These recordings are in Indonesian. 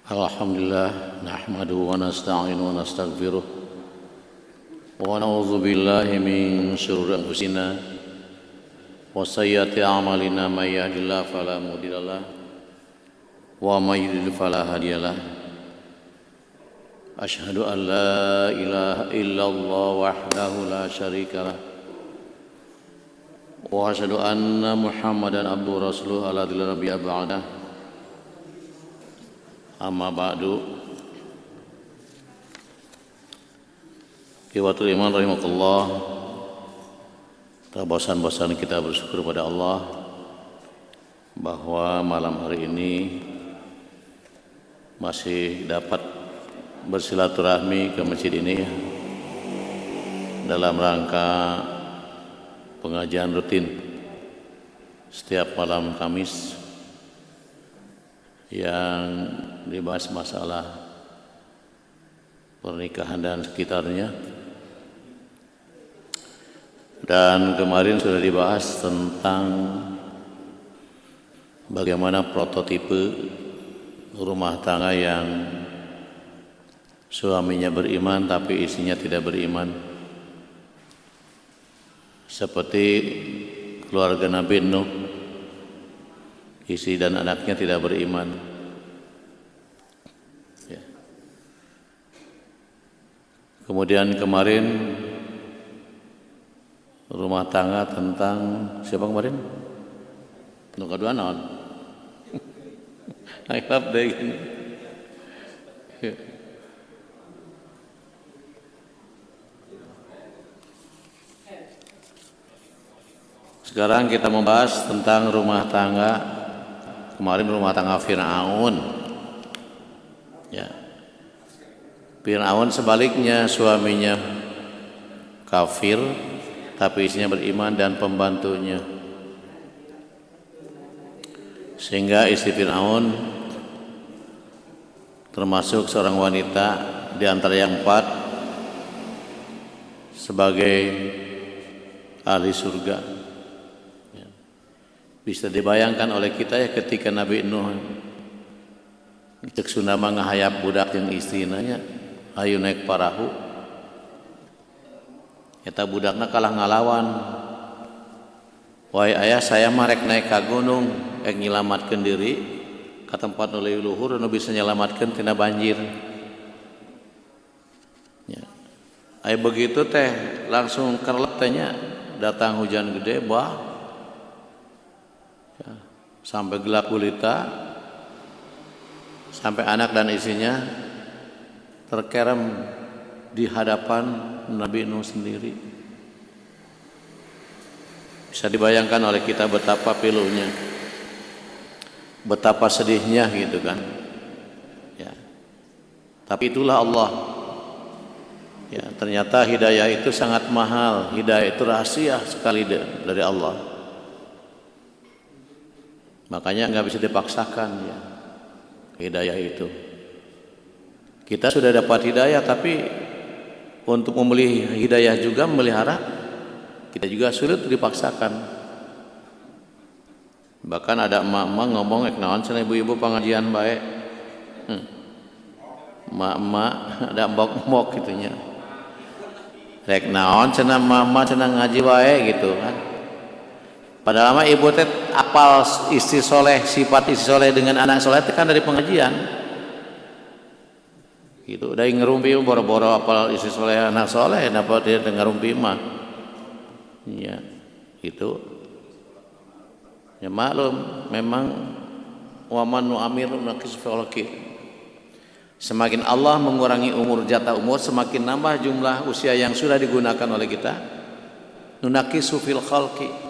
Alhamdulillah nahmaduhu wa nasta'inuhu wa nastaghfiruh wa na'udzu billahi min syururi anfusina wa sayyiati a'malina may yahdihillahu fala mudhillalah wa may yudlil fala hadiyalah. Asyhadu an la ilaha illallah wahdahu la syarikalah wa asyhadu anna Muhammadan abduhu rasuluhu ala dzil rabbiya ba'dah. Amma ba'du. Ikhwatul iman rahimakumullah. Tak bosan-bosan kita bersyukur pada Allah bahwa malam hari ini masih dapat bersilaturahmi ke masjid ini dalam rangka pengajian rutin setiap malam Kamis yang dibahas masalah pernikahan dan sekitarnya. Dan kemarin sudah dibahas tentang bagaimana prototipe rumah tangga yang suaminya beriman tapi istrinya tidak beriman, seperti keluarga Nabi Nuh, istri dan anaknya tidak beriman. Ya. Kemudian kemarin rumah tangga tentang siapa kemarin? Nu kedua naon? Akhirnya deh gini. Ya. Sekarang kita membahas tentang rumah tangga. Kemarin rumah tangga Fir'aun. Ya. Fir'aun sebaliknya, suaminya kafir tapi istrinya beriman dan pembantunya. Sehingga istri Fir'aun termasuk seorang wanita di antara yang 4 sebagai ahli surga. Bisa dibayangkan oleh kita ya ketika Nabi Nuh cek Sundama ngahayap budak yang istinanya ayo naik perahu, eta budakna kalah ngalawan. Wahai ayah, saya marek naik ka gunung ek nyelamatkeun diri ka tempat nu leuwih luhur nu bisa nyelamatkeun tina banjir. Ya. Aya begitu teh langsung kerlep teh nya datang hujan gede bah. Sampai gelap gulita, sampai anak dan istrinya terkerem di hadapan Nabi Nuh sendiri. Bisa dibayangkan oleh kita betapa pilunya, betapa sedihnya gitu kan. Ya. Tapi itulah Allah. Ya, ternyata hidayah itu sangat mahal, hidayah itu rahasia sekali dari Allah. Makanya nggak bisa dipaksakan ya hidayah itu. Kita sudah dapat hidayah, tapi untuk membeli hidayah juga memelihara kita juga sulit dipaksakan. Bahkan ada emak-emak ngomong naon cenah ibu-ibu pengajian bae. Emak-emak ada mbok-mbok gitunya. Rek naon cenah emak-emak cenah ngaji bae gitu kan. Padahal mah ibu teh apal istri soleh, sifat istri soleh dengan anak soleh itu kan dari pengajian. Gitu, dari ngerumpi boro-boro apal istri soleh anak soleh, napa dia ngerumpi mah. Ya, itu. Ya maklum, memang waman nu amir nakis falaki. Semakin Allah mengurangi umur jatah umur, semakin nambah jumlah usia yang sudah digunakan oleh kita. Nunakisu fil khalqi.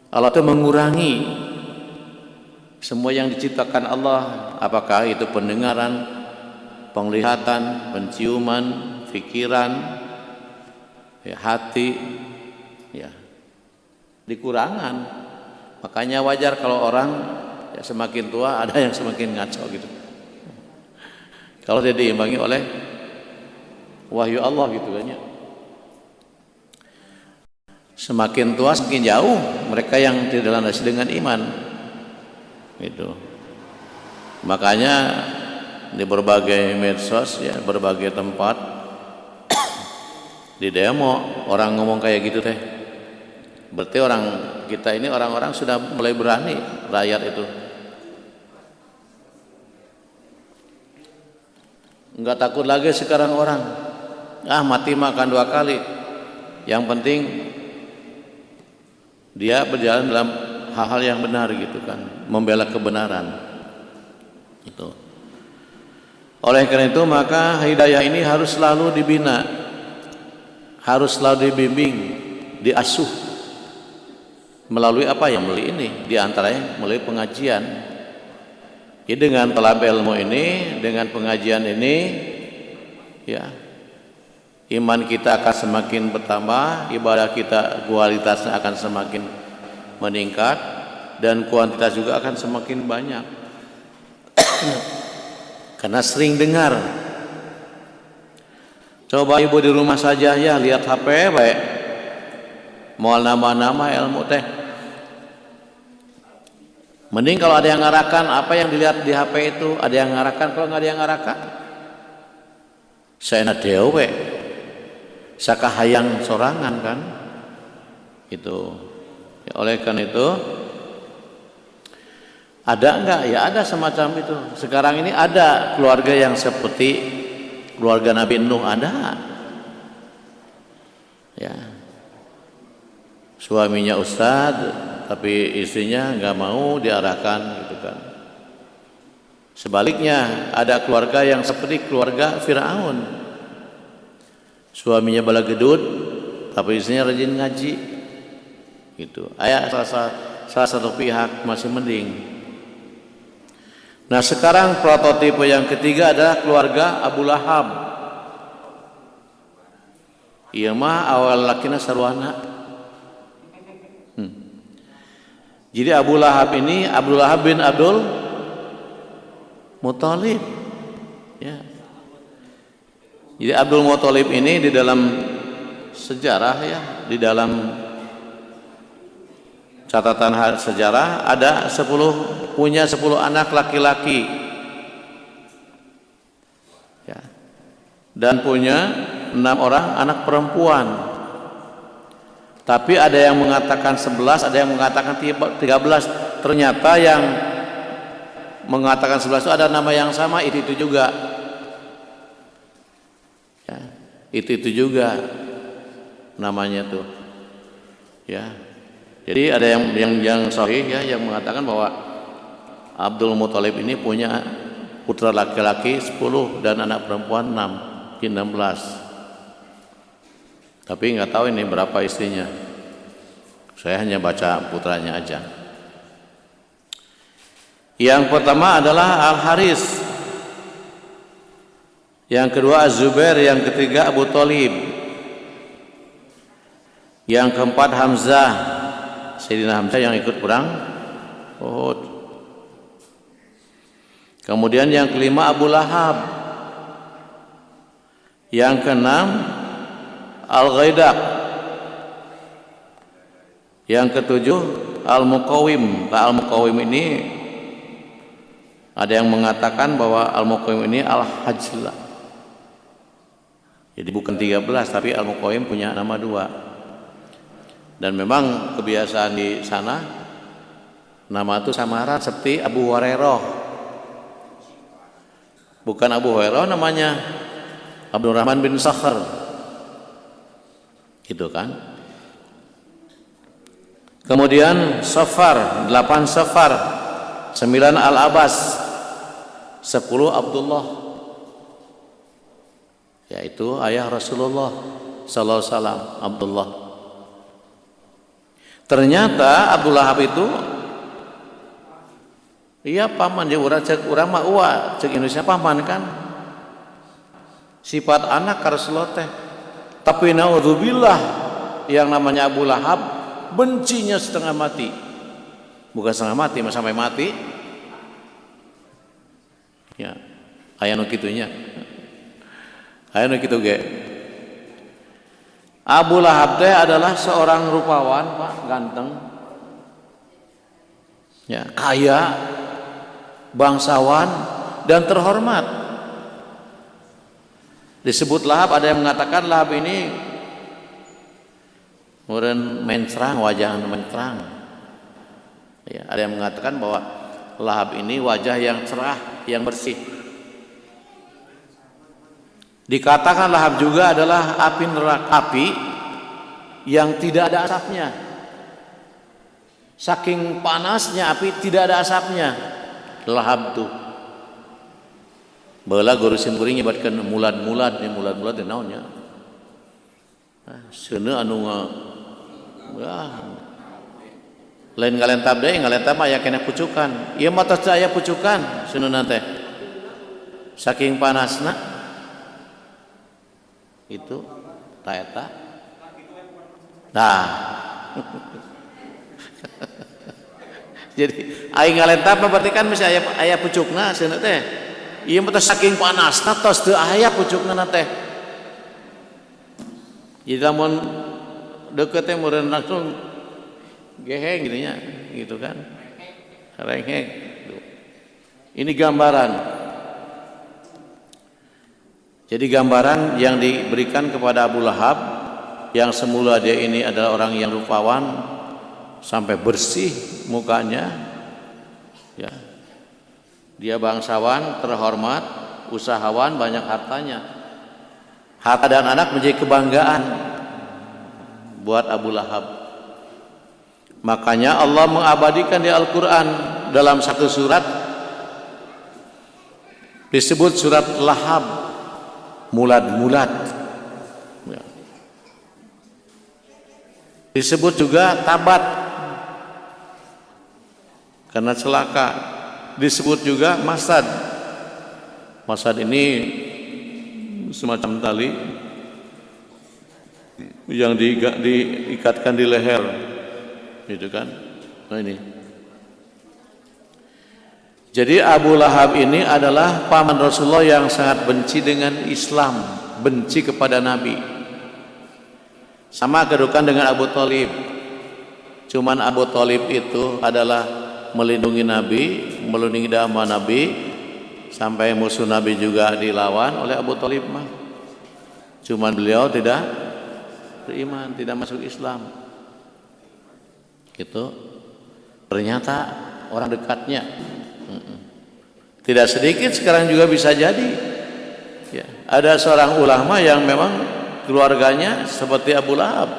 Allah itu mengurangi semua yang diciptakan Allah, apakah itu pendengaran, penglihatan, penciuman, pikiran, ya, hati, ya, dikurangan. Makanya wajar kalau orang ya, semakin tua ada yang semakin ngaco gitu. Kalau dia diimbangi oleh wahyu Allah gitu kan ya. Semakin tua semakin jauh mereka yang tidak landasi dengan iman. Gitu. Makanya di berbagai medsos ya, berbagai tempat di demo orang ngomong kayak gitu teh. Berarti orang kita ini orang-orang sudah mulai berani, rakyat itu. Enggak takut lagi sekarang orang. Mati makan 2 kali. Yang penting dia berjalan dalam hal-hal yang benar gitu kan, membela kebenaran. Itu. Oleh karena itu maka hidayah ini harus selalu dibina, harus selalu dibimbing, diasuh. Melalui apa yang melalui ini? Di antaranya melalui pengajian. Ya, dengan talab ilmu ini, dengan pengajian ini, ya, iman kita akan semakin bertambah, ibadah kita kualitasnya akan semakin meningkat, dan kuantitas juga akan semakin banyak. Karena sering dengar. Coba ibu di rumah saja ya, lihat HP baik. Mau nama-nama ilmu teh. Mending kalau ada yang ngarahkan apa yang dilihat di HP itu, ada yang ngarahkan. Kalau nggak ada yang ngarahkan, saya dewe, sakahayang sorangan kan, itu. Ya, oleh karena itu, ada enggak? Ya ada semacam itu. Sekarang ini ada keluarga yang seperti keluarga Nabi Nuh, ada. Ya, suaminya ustadz, tapi istrinya nggak mau diarahkan gitu kan. Sebaliknya ada keluarga yang seperti keluarga Firaun, suaminya balagedut tapi istrinya rajin ngaji gitu. Salah satu pihak masih mending. Nah sekarang prototipe yang ketiga adalah keluarga Abu Lahab. Iya mah awal lakina sarwana. Jadi Abu Lahab ini Abdul Lahab bin Abdul Muthalib. Ya. Jadi Abdul Muthalib ini di dalam sejarah ya, di dalam catatan sejarah ada punya 10 anak laki-laki. Ya. Dan punya 6 orang anak perempuan. Tapi ada yang mengatakan 11, ada yang mengatakan 13. Ternyata yang mengatakan 11 itu ada nama yang sama, itu juga. Ya, itu juga namanya tuh. Ya. Jadi ada yang sahih ya, yang mengatakan bahwa Abdul Muthalib ini punya putra laki-laki 10 dan anak perempuan 6, 16. Tapi nggak tahu ini berapa istrinya. Saya hanya baca putranya aja. Yang pertama adalah Al-Haris. Yang kedua Az-Zubair, yang ketiga Abu Thalib. Yang keempat Hamzah. Sayyidina Hamzah yang ikut perang Uhud. Kemudian yang kelima Abu Lahab. Yang keenam Al-Ghaidaq. Yang ketujuh Al-Muqawim. Nah, Al-Muqawim ini ada yang mengatakan bahwa Al-Muqawim ini Al-Hajla. Jadi bukan 13, tapi Al-Muqawim punya nama 2. Dan memang kebiasaan di sana nama itu samaran seperti Abu Hurairah. Bukan Abu Hurairah namanya Abdurrahman bin Sakhar. Gitu kan. Kemudian Safar, 8 Safar, 9 Al-Abbas, 10 Abdullah, yaitu ayah Rasulullah sallallahu alaihi wasallam, Abdullah. Ternyata Abdul Lahab itu iya paman dia urang mah cek Indonesia paman kan. Sifat anak ka Rasulullah teh. Tapi naudzubillah yang namanya Abu Lahab bencinya setengah mati. Bukan setengah mati, mas sampai mati. Ya, aya nu kitunya. Aya nu kitu ge. Abu Lahab teh adalah seorang rupawan, Pak, ganteng. Ya, kaya bangsawan dan terhormat. Disebut Lahab, ada yang mengatakan Lahab ini kemudian mencerang, wajah mencerang. Ya, ada yang mengatakan bahwa Lahab ini wajah yang cerah, yang bersih. Dikatakan Lahab juga adalah api neraka, api yang tidak ada asapnya. Saking panasnya api tidak ada asapnya. Lahab tuh. Bala guru simkuring nyebatkan mulad-mulad nih, mulad-mulad teh naonnya? Seuneu anu lain ngalentab deui, ngalentab mah aya keneh pucukan. Ieu mah tos aya pucukan seuneu teh. Saking panasna itu ta eta. Nah. Jadi aing ngalentab berarti kan mesti aya pucukna seuneu teh. Ieu mah saking panasna tos teu aya pucukna teh. Jadi lamun deukeut teh meureun langsung geheng gitunya, gitu kan. Rengeng. Ini gambaran. Jadi gambaran yang diberikan kepada Abu Lahab yang semula dia ini adalah orang yang rupawan sampai bersih mukanya, ya. Dia bangsawan, terhormat, usahawan, banyak hartanya. Harta dan anak menjadi kebanggaan buat Abu Lahab. Makanya Allah mengabadikan di Al-Quran dalam satu surat disebut surat Lahab, mulad-mulad. Ya. Disebut juga Tabat karena celaka. Disebut juga Masad. Masad ini semacam tali yang diikatkan di leher, gitu kan. Nah ini. Jadi Abu Lahab ini adalah paman Rasulullah yang sangat benci dengan Islam, benci kepada Nabi. Sama kedudukan dengan Abu Thalib. Cuman Abu Thalib itu adalah melindungi Nabi, melindungi dakwah Nabi, sampai musuh Nabi juga dilawan oleh Abu Thalib mah. Cuman beliau tidak beriman, tidak masuk Islam. Gitu. Ternyata orang dekatnya. Tidak sedikit sekarang juga bisa jadi. Ya, ada seorang ulama yang memang keluarganya seperti Abu Lahab.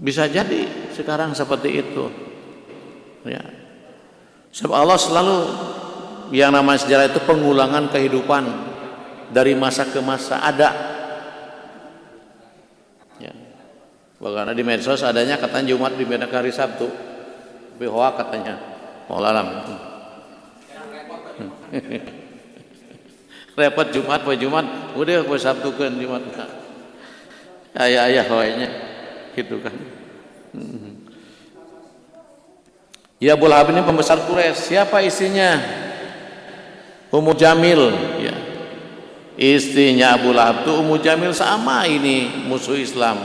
Bisa jadi sekarang seperti itu. Ya. Sebab Allah selalu yang namanya sejarah itu pengulangan kehidupan dari masa ke masa ada. Ya. Bagaimana di medsos adanya katanya Jumat dibedakan hari Sabtu. Tapi hoa katanya. Wallahualam. Repot Jumat poe Jumat, udah poe Sabtukeun Jumat. Aya hoenya gitu kan. Ya Abu Lahab ini pembesar Quraisy. Siapa istrinya? Ummu Jamil, ya. Istrinya Abu Lahab itu Ummu Jamil, sama ini musuh Islam.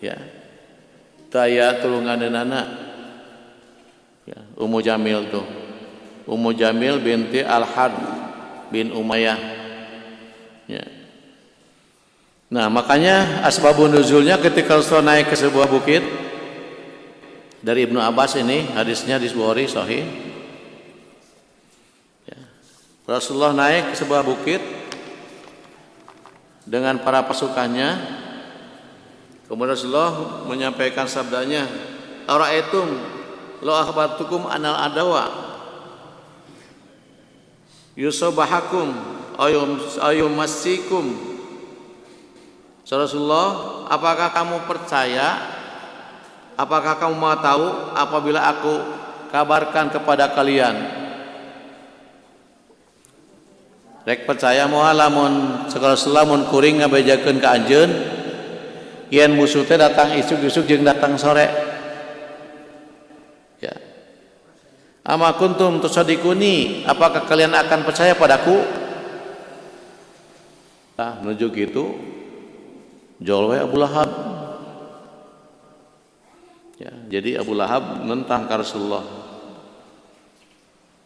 Ya. Daya tulunganeunana. Ya, Ummu Jamil tuh. Ummu Jamil binti Al-Harb bin Umayyah. Ya. Nah, makanya asbabun nuzulnya ketika Rasulullah naik ke sebuah bukit, dari Ibnu Abbas ini hadisnya di Bukhari sahih. Ya. Rasulullah naik ke sebuah bukit dengan para pasukannya. Kemudian Rasulullah menyampaikan sabdanya, "Ara'aitum lo akhbartukum anal adawa yusabahakum ayum masikum." Rasulullah, apakah kamu percaya, apakah kamu mau tahu apabila aku kabarkan kepada kalian? Rek percaya moal lamun Rasulullah mun kuring ngabejakeun ka anjeun yen musuh teh datang isuk-isuk jeung datang sore. Ya. Ama kuntum tusadikuni, apakah kalian akan percaya padaku? Nah, menuju gitu jol we Abu Lahab. Ya, jadi Abu Lahab menentang Rasulullah,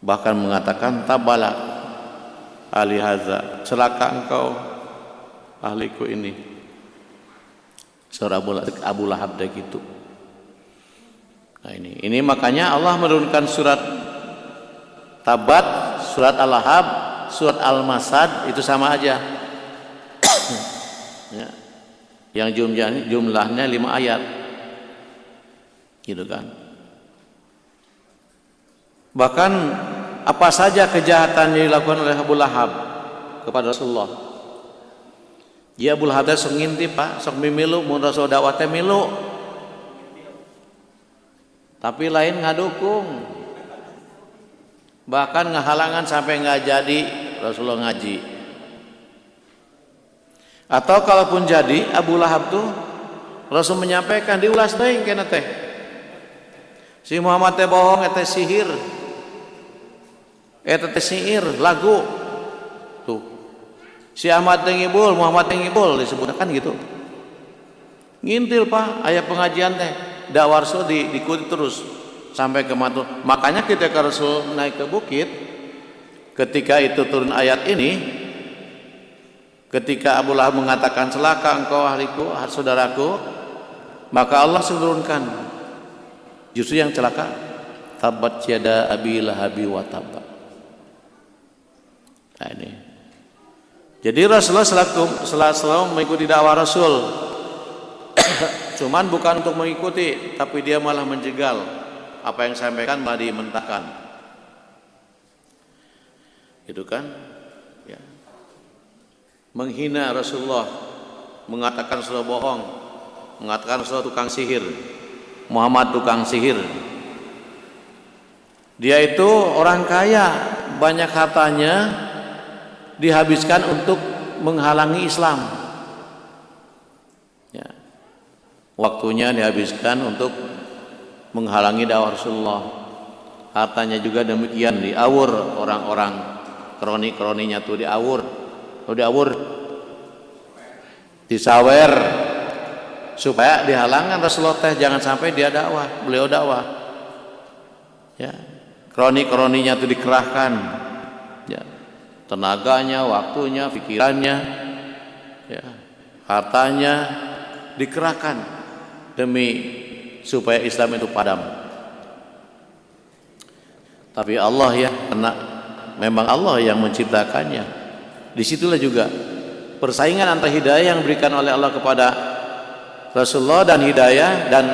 bahkan mengatakan tabalak ahli hadza, celaka engkau ahliku ini. Surah Abu Lahab dah gitu. Nah ini makanya Allah menurunkan surat Tabat, surat Al-Lahab, surat Al-Masad itu sama aja. Ya. Yang jumlahnya 5 ayat. Gitu kan. Bahkan apa saja kejahatan yang dilakukan oleh Abu Lahab kepada Rasulullah. Ya Abu Lahab sok ngintip Pak, sok mimilu mun Rasul dakwah teh milu. Tapi lain ngadukung. Bahkan ngehalangan sampai nggak jadi Rasulullah ngaji. Atau kalaupun jadi Abu Lahab tuh Rasul menyampaikan diulas deui keneh teh. Si Muhammad teh bohong eta sihir. Eta teh sihir lagu. Tuh. Si Ahmad teh ngibul, Muhammad teh ngibul disebutkan gitu. Ngintil Pak, aya pengajian teh dakwah Rasul diikuti terus sampai ke Matul. Makanya ketika Rasul naik ke bukit, ketika itu turun ayat ini, ketika Abu Lahab mengatakan celaka engkau ahliku, saudaraku, maka Allah turunkan justru yang celaka tabat yada abi lahabi wa tabba. Nah ini. Jadi Rasulullah selalu mengikuti dakwah Rasul. Cuman bukan untuk mengikuti, tapi dia malah menjegal apa yang disampaikan, malah dimentahkan. Gitu kan? Ya. Menghina Rasulullah, mengatakan Rasulullah bohong, mengatakan Rasulullah tukang sihir, Muhammad tukang sihir. Dia itu orang kaya, banyak hartanya dihabiskan untuk menghalangi Islam. Ya. Waktunya dihabiskan untuk menghalangi dakwah Rasulullah. Hartanya juga demikian, diawur orang-orang, kroni-kroninya tuh diawur, disawer supaya dihalangan Rasulullah teh jangan sampai dia dakwah, beliau dakwah. Ya, kroni-kroninya tuh dikerahkan, ya, tenaganya, waktunya, pikirannya, ya, hartanya dikerahkan demi supaya Islam itu padam. Tapi Allah ya, karena memang Allah yang menciptakannya. Disitulah juga persaingan antara hidayah yang diberikan oleh Allah kepada Rasulullah dan hidayah dan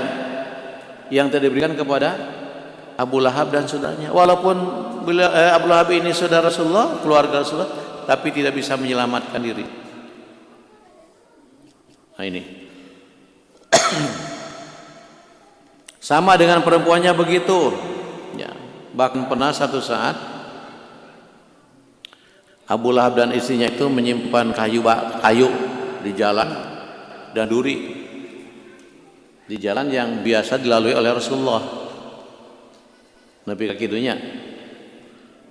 yang tidak diberikan kepada Abu Lahab dan saudaranya. Walaupun Abu Lahab ini saudara Rasulullah, keluarga Rasulullah, tapi tidak bisa menyelamatkan diri. Nah ini. Sama dengan perempuannya begitu. Ya, bahkan pernah satu saat Abu Lahab dan istrinya itu menyimpan kayu di jalan dan duri di jalan yang biasa dilalui oleh Rasulullah. Nabi kaki dunia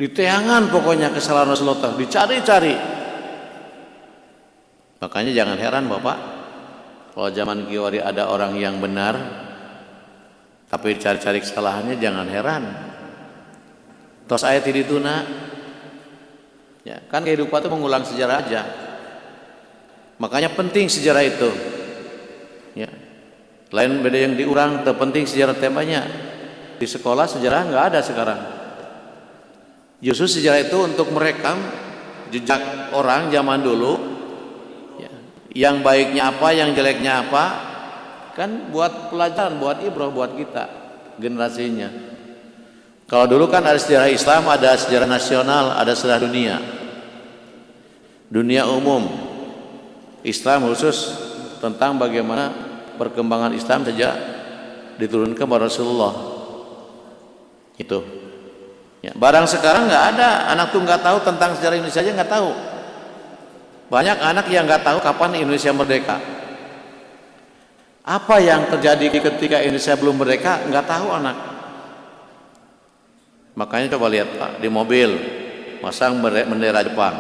diteangan pokoknya kesalahan Rasulullah, dicari-cari. Makanya jangan heran Bapak, kalau zaman kiwari ada orang yang benar tapi cari-cari kesalahannya, jangan heran. Tos ayat dituna, ya kan kehidupan itu mengulang sejarah aja. Makanya penting sejarah itu. Ya, lain beda yang diurang, terpenting sejarah temanya. Di sekolah sejarah nggak ada sekarang. Justru sejarah itu untuk merekam jejak orang zaman dulu, ya, yang baiknya apa, yang jeleknya apa, kan buat pelajaran, buat ibrah buat kita generasinya. Kalau dulu kan ada sejarah Islam, ada sejarah nasional, ada sejarah dunia umum. Islam khusus tentang bagaimana perkembangan Islam sejak diturunkan kepada Rasulullah. Itu. Ya, barang sekarang nggak ada, anak tuh nggak tahu tentang sejarah Indonesia aja nggak tahu. Banyak anak yang nggak tahu kapan Indonesia merdeka. Apa yang terjadi ketika Indonesia belum merdeka nggak tahu anak. Makanya coba lihat Pak, di mobil masang bendera Jepang,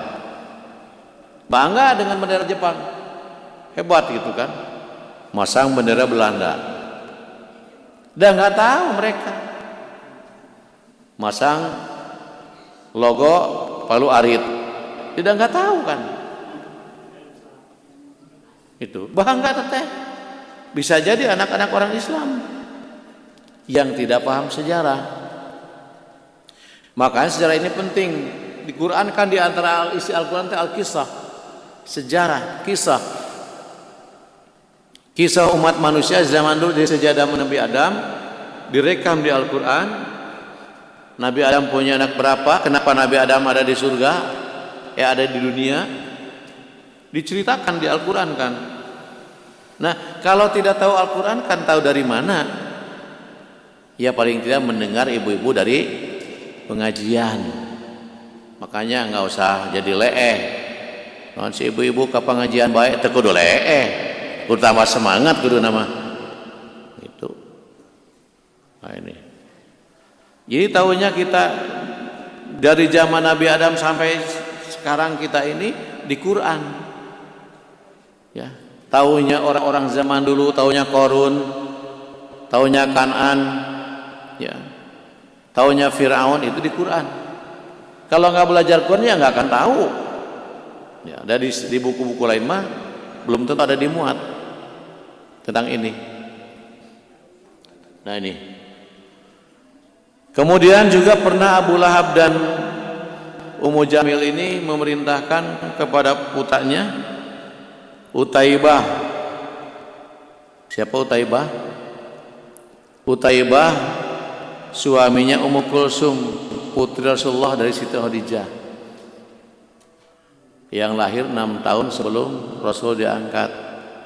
bangga dengan bendera Jepang, hebat gitu kan. Masang bendera Belanda, Dan nggak tahu mereka masang logo Palu Arit, tidak nggak tahu kan? Itu bangga teteh. Bisa jadi anak-anak orang Islam yang tidak paham sejarah. Makanya sejarah ini penting. Di Quran kan di antara isi Al-Quran itu Al-Kisah, sejarah, kisah. Kisah umat manusia zaman dulu dari sejak Nabi Adam direkam di Al-Quran. Nabi Adam punya anak berapa? Kenapa Nabi Adam ada di surga? Ada di dunia. Diceritakan di Al-Quran kan. Nah, kalau tidak tahu Al-Quran kan tahu dari mana? Ya paling tidak mendengar ibu-ibu dari pengajian. Makanya nggak usah jadi leeh. Kalau si ibu-ibu ke pengajian baik, tekudu leeh. Kudu tambah semangat kudu nama. Itu. Nah ini. Jadi tahunya kita dari zaman Nabi Adam sampai sekarang kita ini di Quran. Ya, tahunya orang-orang zaman dulu, tahunya Korun, tahunya Kan'an, ya, tahunya Fir'aun itu di Quran. Kalau nggak belajar Quran ya nggak akan tahu. Ya, dari di buku-buku lain mah belum tentu ada dimuat tentang ini. Nah ini. Kemudian juga pernah Abu Lahab dan Ummu Jamil ini memerintahkan kepada putranya Utaibah. Siapa Utaibah? Utaibah suaminya Ummu Kulsum, putri Rasulullah dari Siti Khadijah, yang lahir 6 tahun sebelum Rasul diangkat.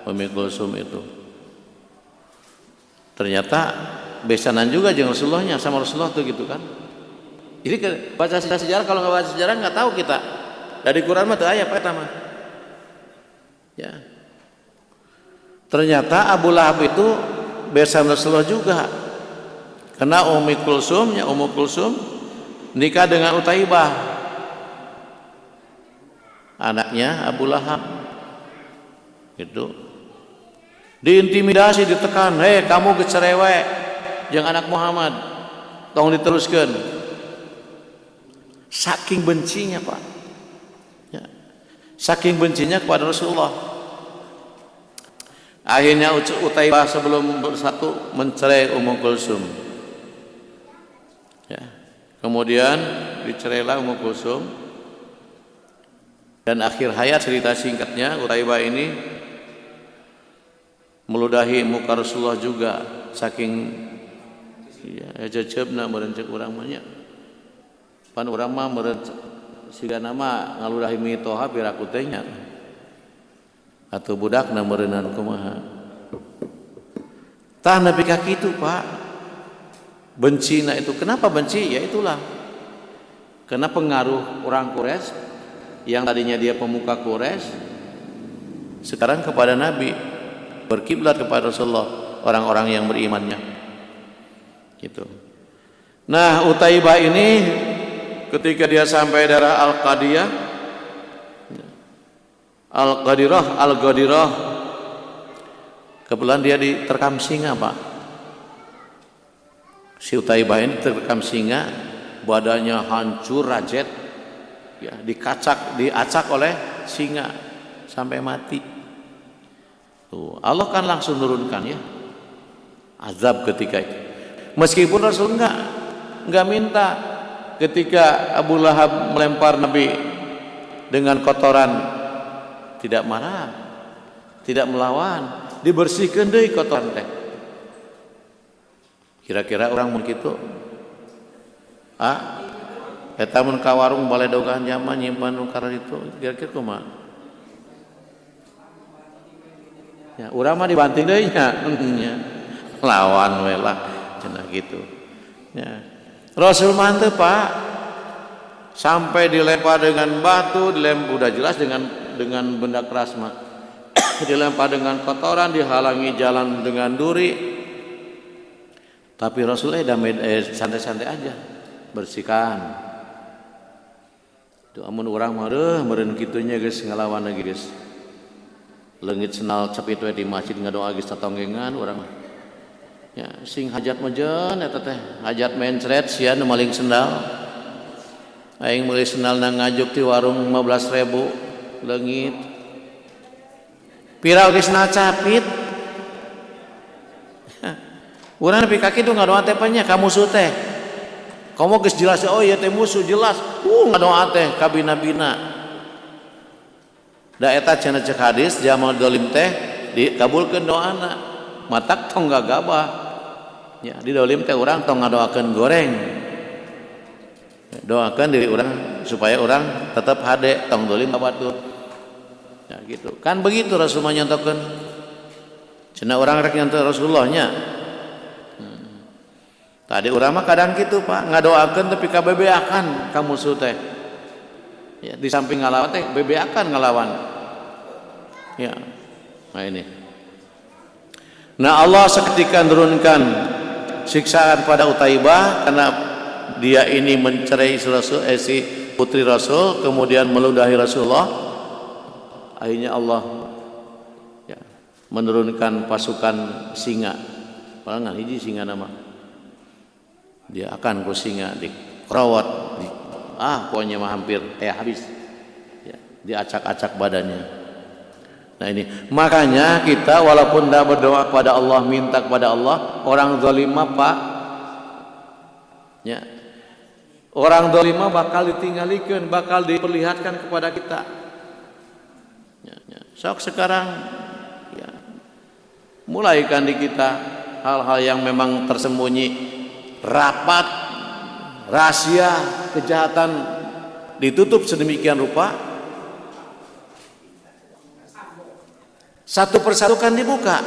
Ummu Kulsum itu ternyata besanan juga dengan Rasulullahnya, sama Rasulullah tuh gitu kan. Jadi baca sejarah, kalau nggak baca sejarah nggak tahu kita. Dari Quran mah tuh ayat pertama. Ya. Ternyata Abu Lahab itu besan Rasulullah juga. Karena Ummu Kulsum nikah dengan Utaibah, anaknya Abu Lahab. Itu diintimidasi, ditekan, hei kamu gecerewek jeung anak Muhammad, tong diteruskan. Saking bencinya Pak, ya. Saking bencinya kepada Rasulullah. Akhirnya Utaibah sebelum bersatu mencerai Ummu Kulsum, ya. Kemudian dicerailah Ummu Kulsum, dan akhir hayat cerita singkatnya Utaibah ini meludahi muka Rasulullah juga, saking ya jejebna merencek urang mah nya. Pan urang mah meureun siga nama ngaludahi mitoha piraku teh nya. Atuh budakna meureunan kumaha. Tah nepi ka kitu, Pak. Bencina itu, kenapa benci? Ya itulah. Karena pengaruh orang Quraisy yang tadinya dia pemuka Quraisy sekarang kepada Nabi, berkiblat kepada Rasulullah, orang-orang yang berimannya. Gitu. Nah, Utaibah ini ketika dia sampai daerah Al-Qadirah, kebetulan dia diterkam singa, Pak. Si Utaibah ini terkam singa, badannya hancur rajet, ya, diacak oleh singa sampai mati. Tuh, Allah kan langsung nurunkan ya azab ketika itu. Meskipun Rasul enggak minta. Ketika Abu Lahab melempar Nabi dengan kotoran, tidak marah, tidak melawan, dibersihkan deui kotoran teh. Kira-kira orang mun kitu? Eta mun ka warung baledogan zaman nyimpan nu karena itu, kira-kira kumaha? Ya, urang mah dibanting deui nya. Lawan we lah cenah gitu. Ya. Rasul mantep Pak, sampai dilempar dengan batu, dilempar udah jelas dengan benda keras mah, dilempar dengan kotoran, dihalangi jalan dengan duri, tapi Rasul santai-santai aja, bersihkan. Itu amun urang mah meureun kitunya geus ngalawan lagi geus. Leungit senal cepit we di masjid ngadoa geus tatonggengan urang mah. Ya, sing hajat mejen eta teh, hajat mencret sia nu maling sendal. Aing meuli sendal na ngajuk di warung 15.000 leungit. Pira geus capit. Urang nepi ka kitu ngadoa teh nya ka musuh teh. Komo geus jelas oh ieu teh musuh jelas. Ngadoa teh ka bina-bina. Da eta cenah cek hadis jamal dolim teh dikabulkeun doana. Matak tong gagabah. Ya, di dolim teh urang tong ngadoakeun goreng. Doakeun diri urang supaya urang tetap hade tong dolim batur. Ya gitu. Kan begitu Rasulullah nyontokeun. Cenah urang rek nyontok Rasulullahnya. Tadi urang mah kadang gitu Pak, ngadoakeun tapi kabebeakan ka musuh teh. Ya, di samping ngalawan teh bebeakan ngalawan. Ya. Nah ini. Nah Allah seketika menurunkan siksaan pada Utaibah karena dia ini mencerai si putri Rasul, kemudian meludahi Rasulullah. Akhirnya Allah ya, menurunkan pasukan singa. Parangan hiji singa nama. Dia akan ku singa dikerawat, pokoknya mah hampir habis. Ya, diacak-acak badannya. Nah ini makanya kita walaupun dah berdoa kepada Allah, minta kepada Allah, orang zalim Pak ya, orang zalim bakal ditinggalikeun, bakal diperlihatkan kepada kita ya, ya. Sok sekarang ya, mulaikan di kita hal-hal yang memang tersembunyi, rapat, rahasia, kejahatan ditutup sedemikian rupa. Satu persatu kan dibuka.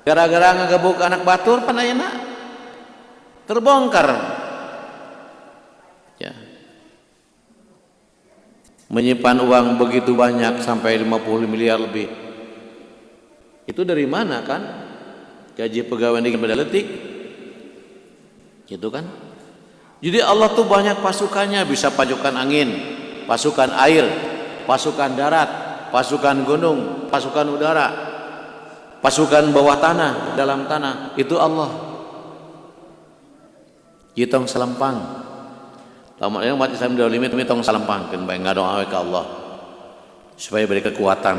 Gara-gara ngagebuk anak batur pan ayeuna terbongkar. Ya. Menyimpan uang begitu banyak sampai 50 miliar lebih. Itu dari mana kan? Gaji pegawai negeri pada letik. Gitu kan? Jadi Allah tuh banyak pasukannya, bisa pasukan angin, pasukan air, pasukan darat, pasukan gunung, pasukan udara, pasukan bawah tanah, dalam tanah, itu Allah. Kita salempang. Lamun umat Islam di limit tong salempangkeun bae ngadoa ke Allah supaya beri kekuatan.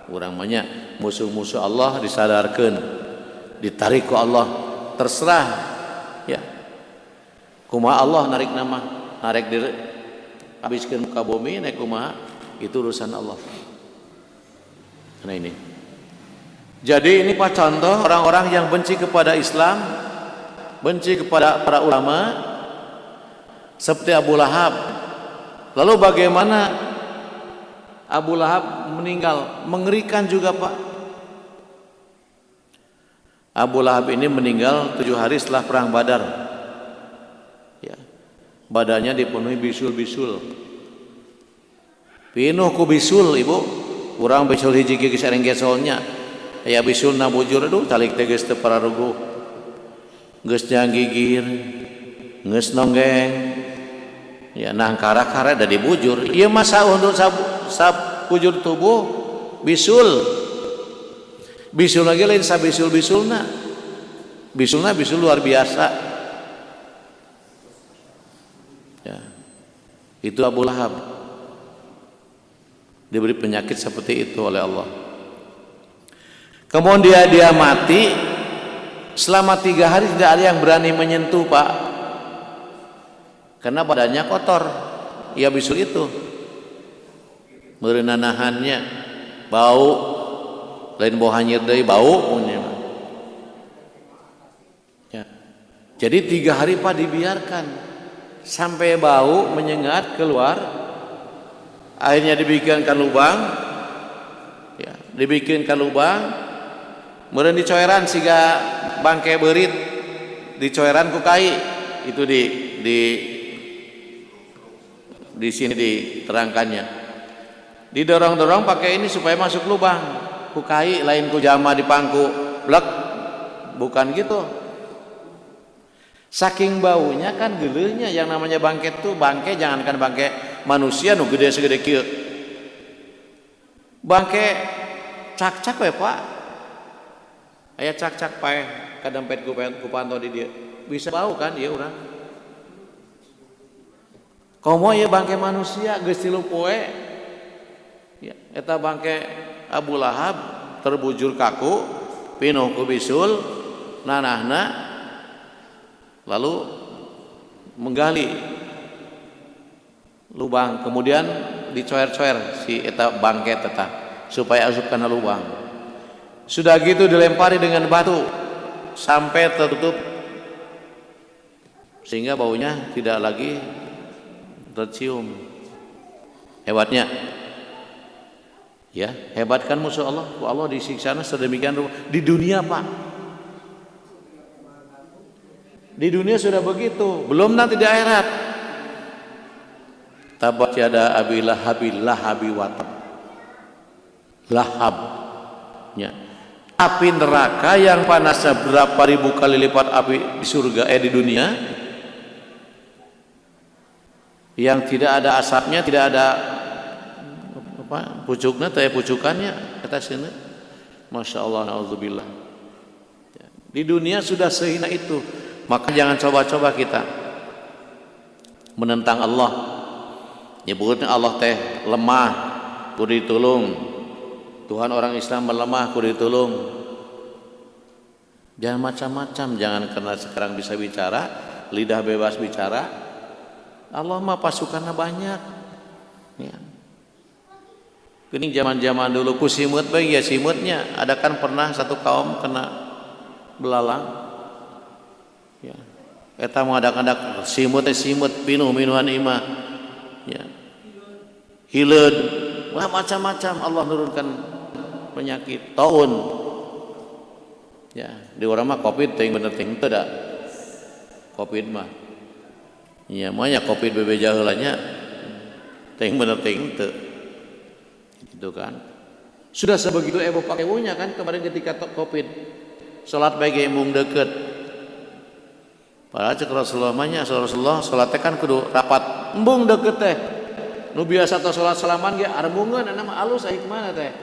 Urang mah nya musuh-musuh Allah disadarkeun, ditarik ku Allah, terserah ya. Kumaha Allah narik nama, narik diri habiskeun muka bumi naik kumaha, itu urusan Allah. Nah ini. Jadi ini Pak contoh orang-orang yang benci kepada Islam, benci kepada para ulama seperti Abu Lahab. Lalu bagaimana Abu Lahab meninggal? Mengerikan juga Pak. Abu Lahab ini meninggal 7 hari setelah perang Badar. Ya. Badannya dipenuhi bisul-bisul. Pinuh ku bisul Ibu. Urang bisul hiji geus sareng gesolnya. Aya bisulna bujur aduh talik teh geus teu pararuguh. Geus janggigir, geus nonggeng. Ya nah kara-kara da dibujur. Ieu mah saundur sabujur tubuh bisul. Bisul lagi lain sabisul-bisulna. Bisulna bisul luar biasa. Ya. Itu Abu Lahab. Diberi penyakit seperti itu oleh Allah. Kemudian dia mati. Selama 3 hari tidak ada yang berani menyentuh Pak, karena badannya kotor. Ya bisul itu merenanahannya bau, lain bau hanyir deui bau punya. Ya. Jadi 3 hari Pak dibiarkan sampai bau menyengat keluar. Akhirnya dibikinkan lubang, ya, dibikinkan lubang, meureun dicoeran siga bangke beurit, dicoeran ku kai, itu di sini diterangkannya. Didorong-dorong pakai ini supaya masuk lubang, ku kai lain ku jama di pangku, blek, bukan gitu. Saking baunya kan geuleuhnya yang namanya bangke tuh, bangke jangankan bangke manusia nu gede segede kieu. Bangke cak-cak we Pak. aya cak-cak pae ka dompet ku pantau di dieu. Bisa bau kan ieu urang. Komo ieu bangke manusia geus 3 poe. Ya, eta bangke Abu Lahab terbujur kaku, pinuh ku bisul, nanahna lalu menggali lubang, kemudian dicoer-coer si eta bangke tetah supaya asup kana lubang. Sudah gitu dilempari dengan batu sampai tertutup sehingga baunya tidak lagi tercium. Hebatnya, ya hebat kan musuh Allah. Allah disiksana sedemikian rupa di dunia Pak. Di dunia sudah begitu, belum nanti di akhirat. Tabat yada abi lahabi watab. Lahabnya api neraka yang panasnya berapa ribu kali lipat api di surga di dunia, yang tidak ada asapnya, tidak ada apa pucuknya, pucukannya kata sini. Masya Allah, naudzubillah. Di dunia sudah sehina itu, maka jangan coba-coba kita menentang Allah. Nyebutnya Allah teh lemah, kudu ditulung. Tuhan orang Islam melemah, kudu ditulung. Jangan macam-macam, jangan karena sekarang bisa bicara, lidah bebas bicara. Allah mah pasukannya banyak. Ya. Ini zaman-zaman dulu ku simut bae ya simutnya. Ada kan pernah satu kaum kena belalang. Ya. Eta mah adak-adak simut pinuh minuhan imah. Ya. Hileud, wah macam-macam Allah nurunkan penyakit taun. Ya, di orang mah Covid teh bener teh teu da. Covid mah. Iya, mah nya Covid bebe jaheulanya teh bener teh teu. Gitu kan. Sudah sebegitu pakai wunya kan kemarin ketika Covid. Salat bagi embung deket. Padahal cek Rasulullah mah Rasulullah salat teh kan kudu rapat embung deket teh. Nu biasa teh salat salaman ge arbungeun nama alus aya mana teh.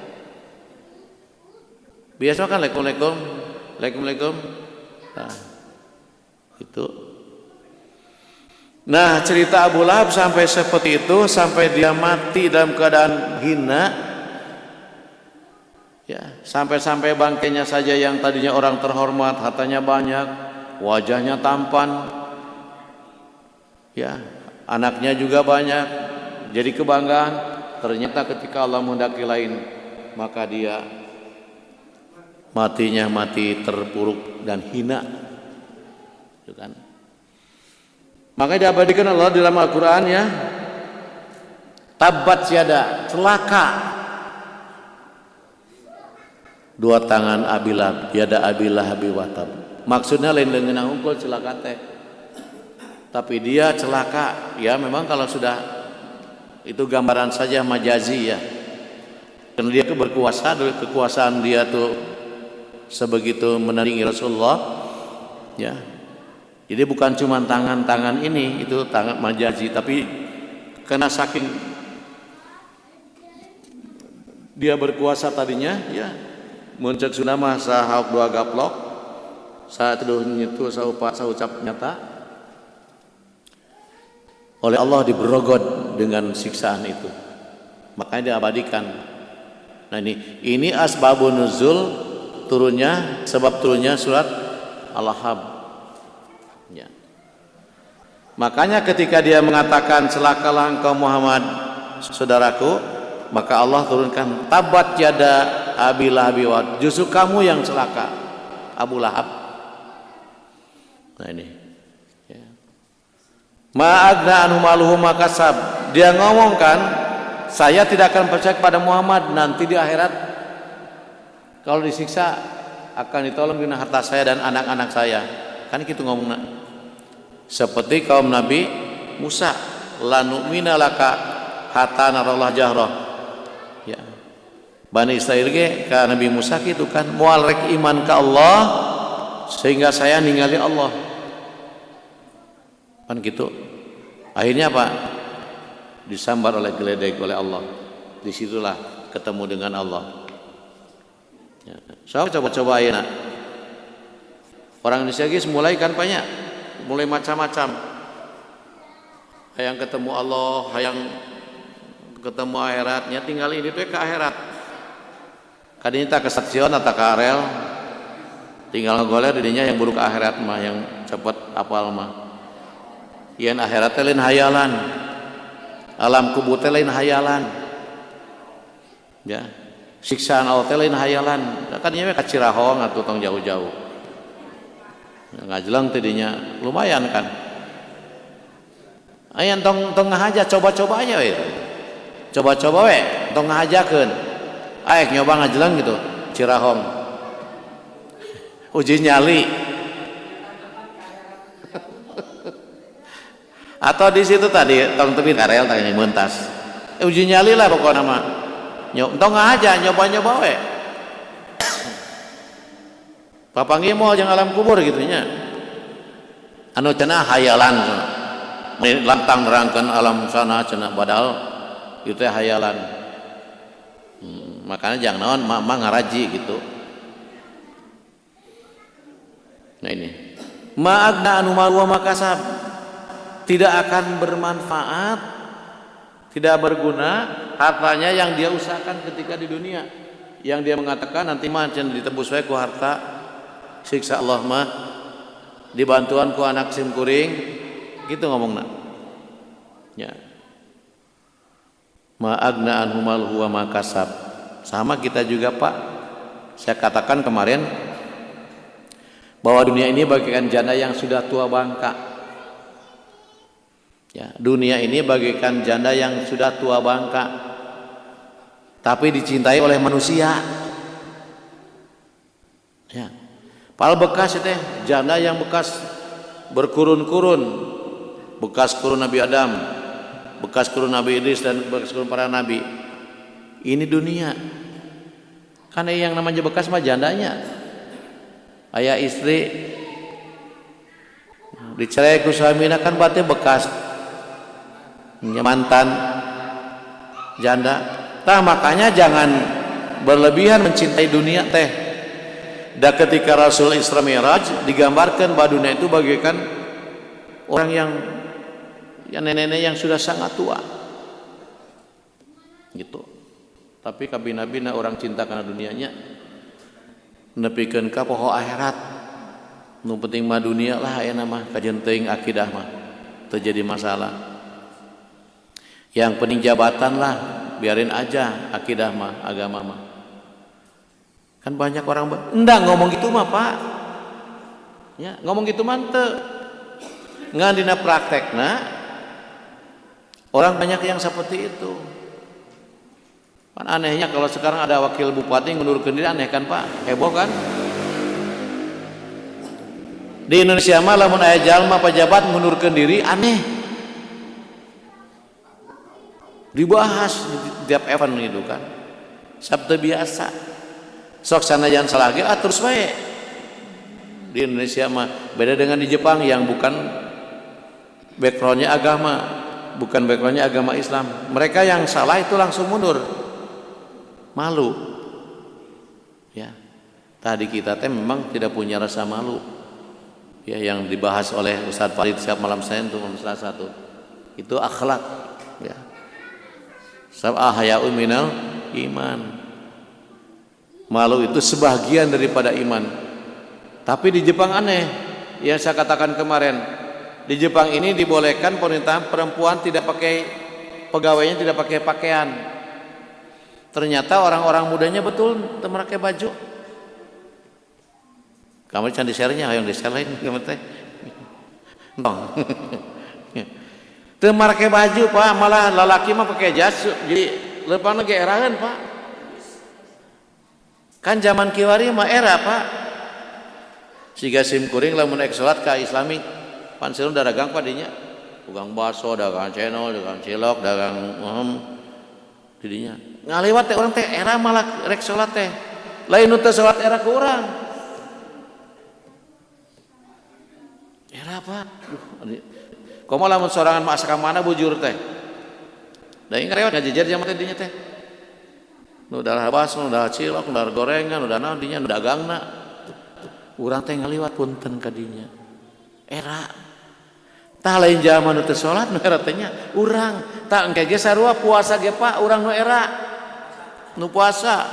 Biasa kan Assalamualaikum. Nah, itu. Nah, cerita Abu Lahab sampai seperti itu, sampai dia mati dalam keadaan hina. Ya, sampai bangkainya saja yang tadinya orang terhormat, hartanya banyak, wajahnya tampan. Ya, anaknya juga banyak. Jadi kebanggaan. Ternyata ketika Allah menghendaki lain, maka dia matinya mati terpuruk dan hina. Itu kan. Makanya diabadikan Allah dalam Al-Quran ya. Tabat yada, celaka. Dua tangan abilab, yada abilah watab. Maksudnya lain dengan unggul celaka teh. Tapi dia celaka. Ya memang kalau sudah itu gambaran saja majazi ya. Karena dia berkuasa, kekuasaan dia tuh sebegitu menandingi Rasulullah ya. Jadi bukan cuma tangan-tangan ini, itu tangan majazi, tapi karena saking dia berkuasa tadinya ya, muncul sunama sahauk dua gaplok saat itu nyitu saucap nyata oleh Allah diberogod dengan siksaan itu, makanya diabadikan. Nah ini asbabun nuzul turunnya, sebab turunnya surat Al-Lahab ya. Makanya ketika dia mengatakan celakalah engkau Muhammad saudaraku, maka Allah turunkan tabat yada abi lahabi wa, justru kamu yang celaka Abu Lahab. Nah ini ya. Ma'agna anhu maluhu makasab, dia ngomongkan saya tidak akan percaya kepada Muhammad nanti di akhirat kalau disiksa akan ditolong dengan harta saya dan anak-anak saya. Kan gitu ngomongnya. Seperti kaum Nabi Musa, la nu'mina laka hatta narallah jahrah. Ya. Bani Israil ge ka Nabi Musa kitu kan, moal rek iman ka Allah sehingga saya ningali Allah. Kan gitu. Akhirnya apa? Disambar oleh geledek oleh Allah. Disitulah ketemu dengan Allah. Ya. So coba-coba ayeuna Orang Indonesia geus mulai kan banyak, mulai macam-macam. Hayang ketemu Allah, hayang ketemu akhiratnya, tinggal ini tuh ke akhirat. Kadinya tak kesaksian atau karel, tinggal ngogoler didinya yang buruk akhirat mah, yang cepet apal mah. Yen akhirat lain hayalan, alam kubur lain hayalan, ya. Siksaan Allah lain hayalan. Kadinya ka Cirahong atuh tong jauh-jauh. Ngajelang tidinya lumayan kan. Ayan tong ngahaja coba-coba aja we. Coba-coba we, tong ngahajakeun. Aek nyoba ngajelang gitu, Cirahong. Uji nyali. Atau di situ tadi tong tepi karel tanya mentas. Uji nyali lah pokoknya mah. Tong ngahaja nyoba-nyoba we. Papanggih moal jeung alam kubur gitu nya. Anu cenah hayalan. Lantang nerangkeun alam sana cenah padahal itu hayalan. Makanya jangan naon mah ngaraji gitu. Nah ini. Ma'agna anu mal wa makasab. Tidak akan bermanfaat, tidak berguna hartanya yang dia usahakan ketika di dunia. Yang dia mengatakan nanti mah ditebus wae ku harta siksa Allah mah dibantuan ku anak sim kuring gitu ngomongna. Ya. Ma agna anhu malhu wa makasab. Sama kita juga Pak. Saya katakan kemarin bahwa dunia ini bagaikan janda yang sudah tua bangka. Ya, dunia ini bagaikan janda yang sudah tua bangka, tapi dicintai oleh manusia. Ya, pal bekas itu janda yang bekas berkurun-kurun, bekas kurun Nabi Adam, bekas kurun Nabi Idris dan bekas kurun para nabi. Ini dunia. Karena yang namanya bekas mah jandanya. Ayah istri dicerai ku suamina kan berarti bekas. Mantan janda. Nah, makanya jangan berlebihan mencintai dunia teh. Dan ketika Rasul Isra Mi'raj digambarkan bahwa dunia itu bagaikan orang yang nenek-nenek yang sudah sangat tua. Gitu. Tapi kabina-bina orang cinta karena dunianya nepikeun ka poho akhirat. Nu penting mah dunia lah aya mah kajian teuing akidah mah. Terjadi masalah. Yang penting jabatan lah, biarin aja akidah mah, agama mah. Kan banyak orang enggak ngomong gitu mah Pak. Ya, ngomong gitu mah teu. Ngan dina praktekna orang banyak yang seperti itu. Kan anehnya kalau sekarang ada wakil bupati ngundurkeun diri aneh kan Pak? Heboh kan? Di Indonesia mah lamun aya jalma pejabat ngundurkeun diri aneh. Dibahas di tiap event gitu kan. Sabtu biasa. Sok sanajan salah ge terus wae. Di Indonesia mah beda dengan di Jepang yang bukan backgroundnya agama, bukan backgroundnya agama Islam. Mereka yang salah itu langsung mundur. Malu. Ya. Tadi kita teh memang tidak punya rasa malu. Ya, yang dibahas oleh Ustaz Farid setiap malam Senin itu salah satu. Itu akhlak, ya. Sab'ahaya'u minal iman. Malu itu sebagian daripada iman. Tapi di Jepang aneh. Yang saya katakan kemarin, di Jepang ini dibolehkan pemerintahan perempuan tidak pakai pegawainya tidak pakai pakaian. Ternyata orang-orang mudanya betul memakai baju. Kamu can di-share-nya, ayo di-share lain kamu teh. Tong. Teu make baju Pak, malah lalaki mah pakai jas. Jadi leumpang ge erahan Pak. Kan zaman kiwari mah era Pak. Siga sim kuring lamun ek salat ka Islami, pan silum dagang Pak dinya. Dagang bakso, dagang cendol, dagang cilok, dagang didinya. Ngaliwat teh urang teh era malah rek salat teh. Lain nu teu salat era ku urang. Era Pak. Komo lamun sorangan masakan mana bujur teh. Da ingat rewat ngajejer jam teh dinya teh. Nu udah habas, nu udah cilok, nu udah gorengan, nu udah naon dinya nu dagangna. urang teh ngaliwat punten kadinya era tah lain zaman teu salat nu era teh nya urang tah engke ge sarua puasa ge Pak urang nu era nu puasa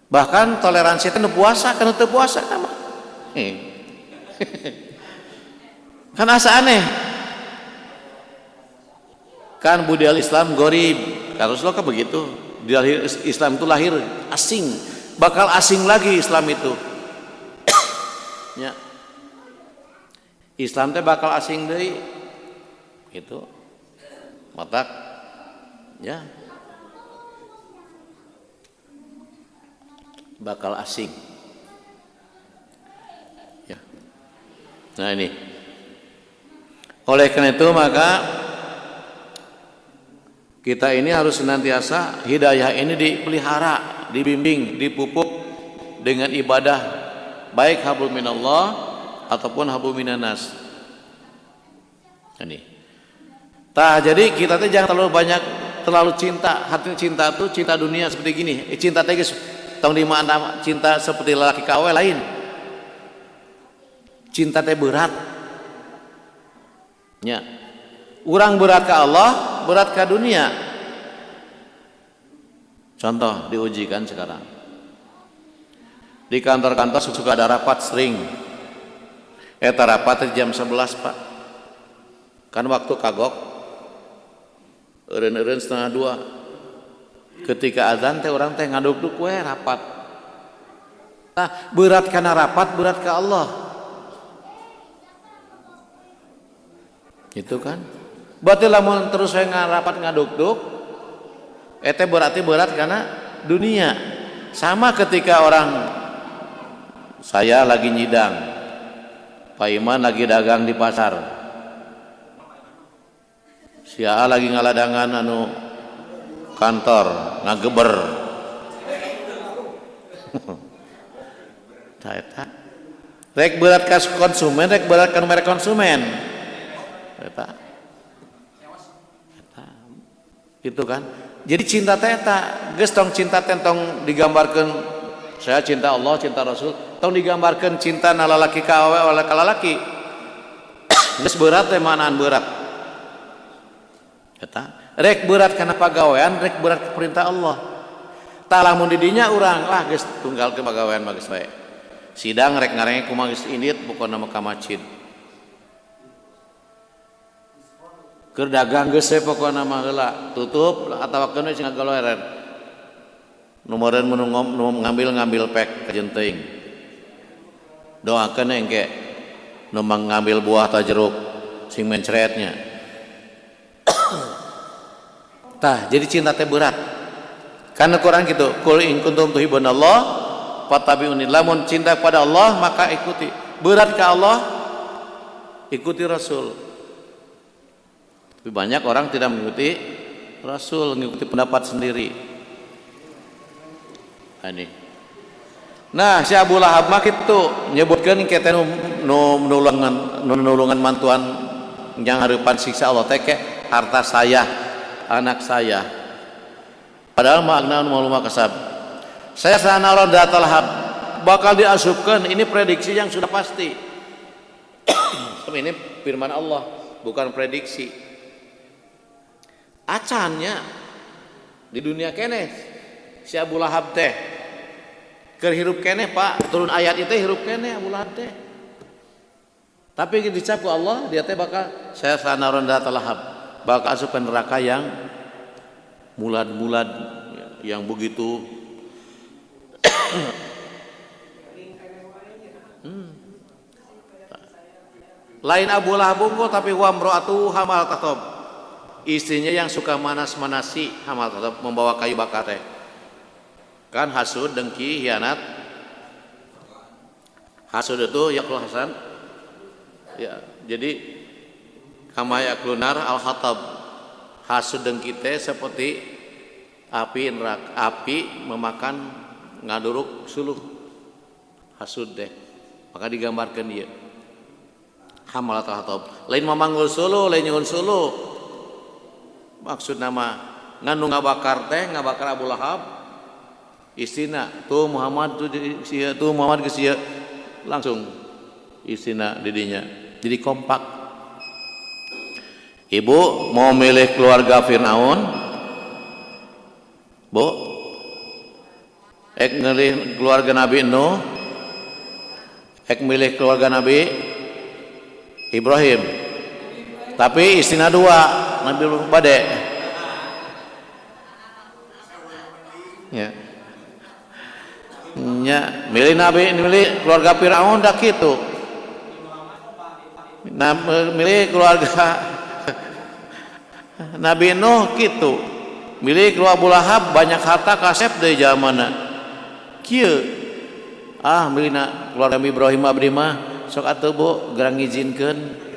bahkan toleransi teh nu puasa kana teu puasa kan kan asa aneh kan budaya Islam gorib kan Rasulullah kan begitu Islam itu lahir asing bakal asing lagi Islam itu ya Islam teh bakal asing deui gitu matak ya bakal asing ya nah ini oleh karena itu maka kita ini harus senantiasa hidayah ini dipelihara, dibimbing, dipupuk dengan ibadah baik hablum minallah ataupun hablum minannas. Ini. Jadi kita tuh jangan terlalu cinta. Hati cinta tuh cinta dunia seperti gini. Cinta teh geus tong di mana cinta seperti lelaki kawe lain. Cinta teh berat. Ya. Urang berat ke Allah, berat ke dunia. Contoh diujikan sekarang. Di kantor-kantor suka ada rapat sering. Eta rapat jam 11 Pak. Kan waktu kagok. Eureun-eureun 1:30. Ketika azan teh orang teh ngaduk-duk we rapat. Nah, berat karena rapat, berat ke Allah. Itu kan? Berarti lamun terus saya ngarapat ngaduk-duk eta berarti berat karena dunia. Sama ketika orang saya lagi nyidang, Pak Iman lagi dagang di pasar, si A lagi ngaladangan anu kantor ngageber eta rek berat ka konsumen, rek berat ka merek konsumen eta gitu kan. Jadi cinta teh eta geus tong cinta teh tong digambarkeun saya cinta Allah, cinta Rasul, tong digambarkeun cinta na lalaki ka awewe oleh ka lalaki. Geus berat teh manaan berat. Eta rek berat kana pagawean, rek berat ka perintah Allah. Tah lamun di dinya urang lah geus tunggalkeun pagawean mah geus we. Sidang rek ngarenge kumaha geus indit pokona mah ka masjid. Keur dagang geus we pokona mah heula tutup atawakeun we sing ngagaloeren nu meureun nu ngambil pek kajeun teuing doakeun engke nu ngambil buah ta jeruk sing mencretnya tah jadi cinta teh berat karena Quran gitu qul in kuntum tuhibbunallah fattabi'uni lamun cinta kepada Allah maka ikuti berat ke Allah ikuti Rasul. Tapi banyak orang tidak mengikuti Rasul, mengikuti pendapat sendiri. Ini. Nah, si Abu Lahab mah kitu nyebutkeun kete nu nulungan mantuan yang hareupan siksa Allah teh ke harta saya, anak saya. Padahal makna nu malumah kasab. Saya sanara datal hab bakal diasupkeun, ini prediksi yang sudah pasti. Ini firman Allah, bukan prediksi. Acannya di dunia keneh si Abu Lahab teh keur hirup keneh Pak turun ayat itu hirup keneh Abu Lahab teh tapi dicap ku Allah dia teh bakal saya sanaron datal lahab bakal asup ke neraka yang mulad-mulad yang begitu lain Abu Lahab tapi wa imraatu hamal tatab istrinya yang suka manas-manasi hamal tetap membawa kayu bakar teh kan hasud dengki hianat hasud itu ya kalau Hasan ya jadi kama yaklunar al hatab hasud dengki teh seperti api neraka api memakan ngaduruk suluh hasud teh maka digambarkan dia hamal hatab lain memanggul suluh lain nyuhun suluh maksud nama nganu ngabakar teh ngabakar Abu Lahab Istina tuh Muhammad tuh sia tuh Muhammad ke sia langsung istina didinya. Jadi kompak. Ibu mau milih keluarga Fir'aun? Bu? Milih keluarga Nabi Nuh? Milih keluarga Nabi Ibrahim? Tapi istina dua, Nabi Bade. Ya. Nya milih Nabi, milih keluarga Firaun dak kitu. Nah, milih keluarga Nabi Nuh kitu. Milih keluarga Abu Lahab banyak harta kasep deui zamanna. Kieu. Milihna keluarga Ibrahim abdi mah sok atuh Bu gerang ngizinkeun.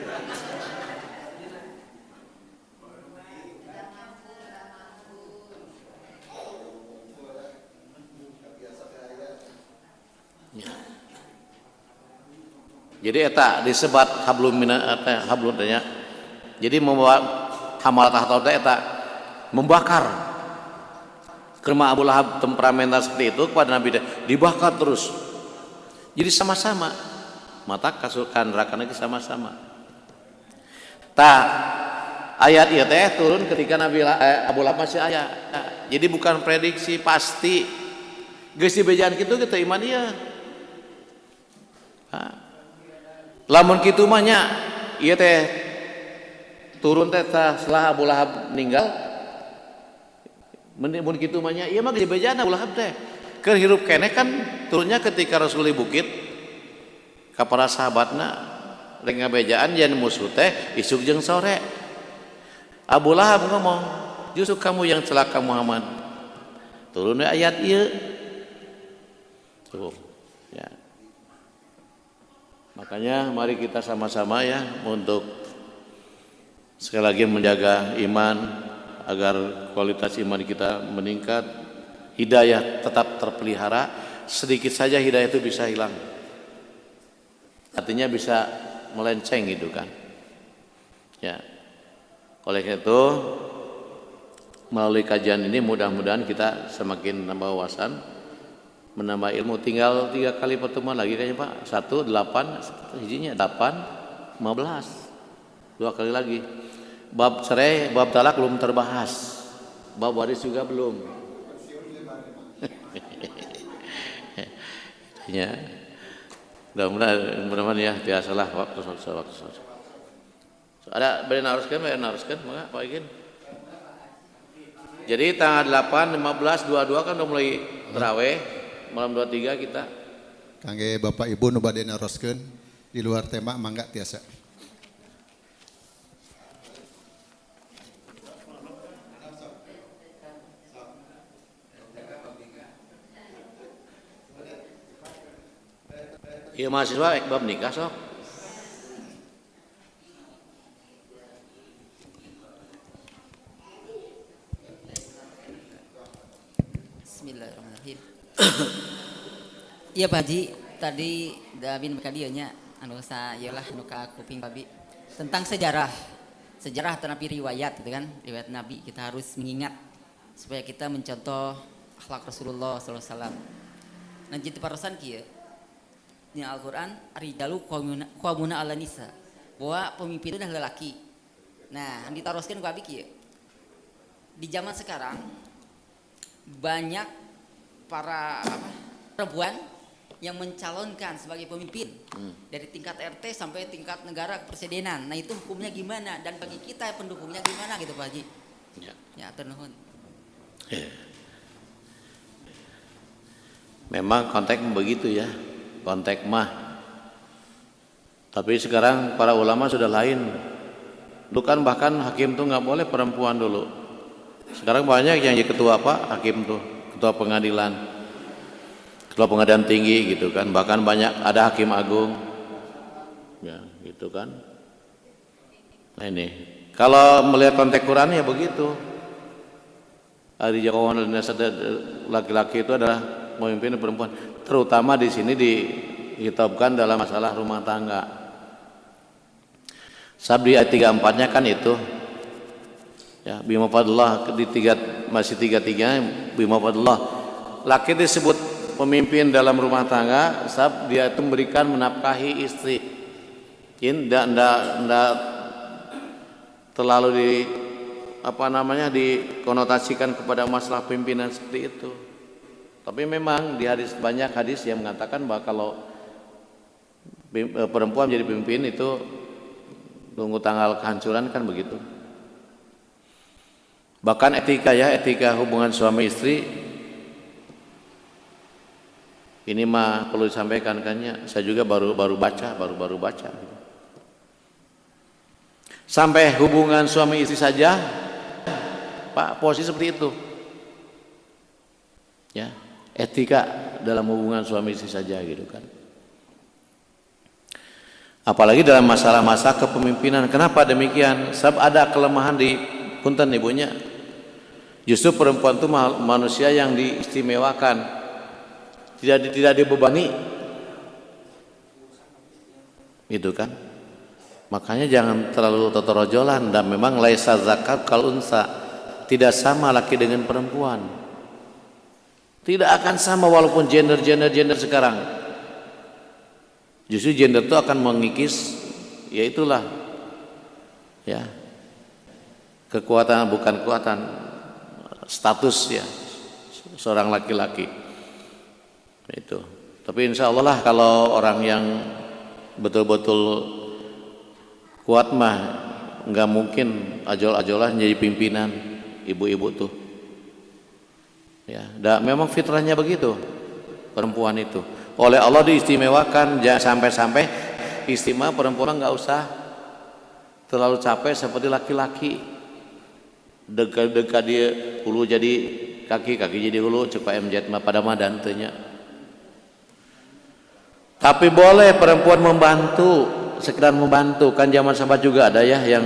Jadi eta disebat hablum tanya. Jadi membawa hamal tahta eta membakar. Karena Abu Lahab temperamental seperti itu kepada Nabi dibakar terus. Jadi sama-sama mata kasukan neraka lagi sama-sama. Ayat ieu teh turun ketika Abu Lahab masih aya. Jadi bukan prediksi pasti. Geus dibejaan kitu teh iman ieu. Lamun kitu mah nya ieu teh turun teh setelah Abu Lahab meninggal. Mun kitu mah nya ieu mah geus bejana Abu Lahab teh. Keur hirup keneh kan turunnya ketika Rasul di bukit ka para sahabatna rek ngabejaan jan musuh teh isuk jeung sore. Abu Lahab ngomong, "Justru kamu yang celaka Muhammad." Turun ayat ieu. Tuh. Ya. Makanya mari kita sama-sama ya untuk sekali lagi menjaga iman agar kualitas iman kita meningkat, hidayah tetap terpelihara. Sedikit saja hidayah itu bisa hilang, artinya bisa melenceng gitu kan. Ya, oleh itu melalui kajian ini mudah-mudahan kita semakin nambah wawasan, menambah ilmu. Tinggal 3 kali pertemuan lagi kayaknya Pak. 1, 8, hijinya 8, 15. 2 kali lagi. Bab cerai, bab talak belum terbahas. Bab waris juga belum. Ya. Mudah-mudahan ya biasalah waktu. Ada beri naruskan, maka Pak Ikin. Jadi tanggal 8, 15, 22 kan udah mulai tarawih. Malam 23 kita kangge Bapak Ibu nu bade naroskeun di luar tema mangga tiasa. Ieu mahasiswa bab nikah sok. Bismillahirrahmanirrahim. Iya Pak Haji, tadi Dabin Makadionya anu sayalah anu ka kuping babi tentang sejarah tanapi riwayat gitu kan, riwayat Nabi kita harus mengingat supaya kita mencontoh akhlak Rasulullah sallallahu alaihi wasallam. Nah jadi parosan kieu di Al-Qur'an arijalu qawmuna 'ala nisa, bahwa pemimpin itu adalah lelaki. Nah, ditaroskeun ku abi kieu. Di zaman sekarang banyak para perempuan yang mencalonkan sebagai pemimpin dari tingkat RT sampai tingkat negara kepresidenan. Nah itu hukumnya gimana dan bagi kita pendukungnya gimana gitu Pak Haji? Ya ternuhun. Memang konteks begitu ya, konteks mah. Tapi sekarang para ulama sudah lain. Dulu kan bahkan hakim tuh nggak boleh perempuan dulu. Sekarang banyak yang jadi ketua hakim tuh, ketua pengadilan tinggi gitu kan, bahkan banyak ada hakim agung ya gitu kan. Nah ini kalau melihat konteks Quran ya begitu, hari jawaban laki-laki itu adalah pemimpin perempuan, terutama di sini dihitabkan dalam masalah rumah tangga. Sabdi ayat 34-nya kan itu ya, bima fadlillah masih 33 bima fadlillah laki disebut pemimpin dalam rumah tangga, sebab dia itu memberikan menafkahi istri. Tidak terlalu dikonotasikan kepada masalah pimpinan seperti itu. Tapi memang di hadis, banyak hadis yang mengatakan bahwa kalau perempuan menjadi pemimpin itu tunggu tanggal kehancuran, kan begitu. Bahkan etika hubungan suami istri ini mah perlu disampaikan kannya. Saya juga baru baca. Sampai hubungan suami istri saja, Pak, posisi seperti itu. Ya, etika dalam hubungan suami istri saja gitu kan. Apalagi dalam masalah-masalah kepemimpinan. Kenapa demikian? Sebab ada kelemahan di punten ibunya. Justru perempuan itu manusia yang diistimewakan, tidak dibebani, gitu kan? Makanya jangan terlalu totorojolan. Dan memang laisa zakat kal unsa, tidak sama laki dengan perempuan. Tidak akan sama walaupun gender sekarang. Justru gender itu akan mengikis, ya itulah, ya, kekuatan, bukan kekuatan, status ya seorang laki-laki itu. Tapi insya Allah lah, kalau orang yang betul-betul kuat mah nggak mungkin ajol-ajolan jadi pimpinan ibu-ibu tuh. Ya, memang fitrahnya begitu perempuan itu. Oleh Allah diistimewakan, jangan sampai istimewa perempuan nggak usah terlalu capek seperti laki-laki. Dekat dia hulu jadi kaki jadi hulu, cepat MZ mah pada madan tanya. Tapi boleh perempuan membantu, sekedar membantu. Kan zaman sahabat juga ada ya, yang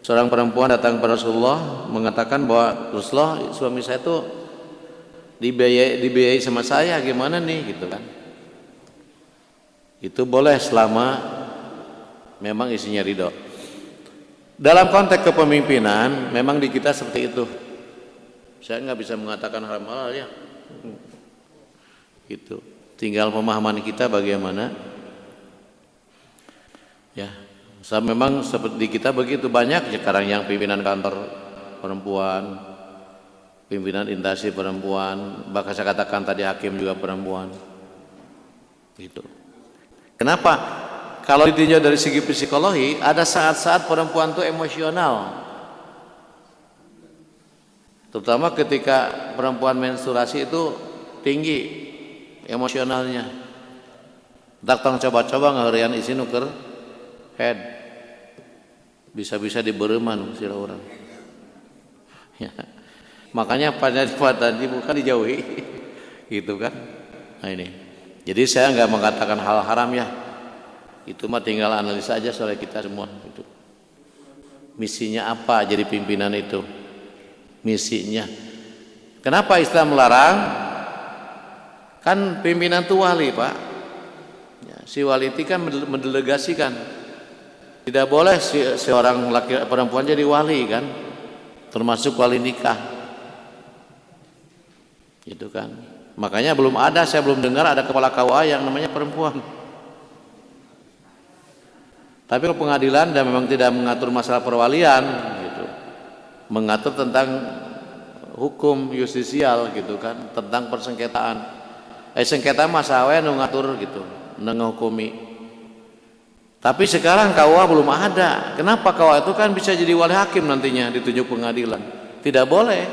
seorang perempuan datang kepada Rasulullah mengatakan bahwa Rasulullah, suami saya itu dibiayai sama saya, gimana nih gitu kan. Itu boleh selama memang isinya ridho. Dalam konteks kepemimpinan memang di kita seperti itu. Saya nggak bisa mengatakan halal ya. Gitu. Tinggal pemahaman kita bagaimana. Ya, memang seperti kita begitu banyak sekarang yang pimpinan kantor perempuan, pimpinan instansi perempuan, bahkan saya katakan tadi hakim juga perempuan. Gitu. Kenapa? Kalau ditinjau dari segi psikologi, ada saat-saat perempuan itu emosional. Terutama ketika perempuan menstruasi itu tinggi emosionalnya. Datang coba-coba ngeharian isi nuker head. Bisa-bisa dibereman sila orang. Ya. Makanya pada tadi bukan dijauhi. Gitu kan. Nah ini. Jadi saya nggak mengatakan hal haram ya. Itu mah tinggal analisa aja soal kita semua itu. Misinya apa jadi pimpinan itu? Misinya. Kenapa Islam melarang? Kan pimpinan itu wali, Pak. Ya, si wali itu kan mendelegasikan. Tidak boleh seorang laki perempuan jadi wali kan? Termasuk wali nikah. Gitu kan. Makanya saya belum dengar ada kepala KUA yang namanya perempuan. Tapi pengadilan dan memang tidak mengatur masalah perwalian gitu. Mengatur tentang hukum justisial gitu kan, tentang persengketaan. Sengketa masalah nu ngatur gitu, menghukumi. Tapi sekarang KUA belum ada. Kenapa? KUA itu kan bisa jadi wali hakim nantinya ditunjuk pengadilan. Tidak boleh.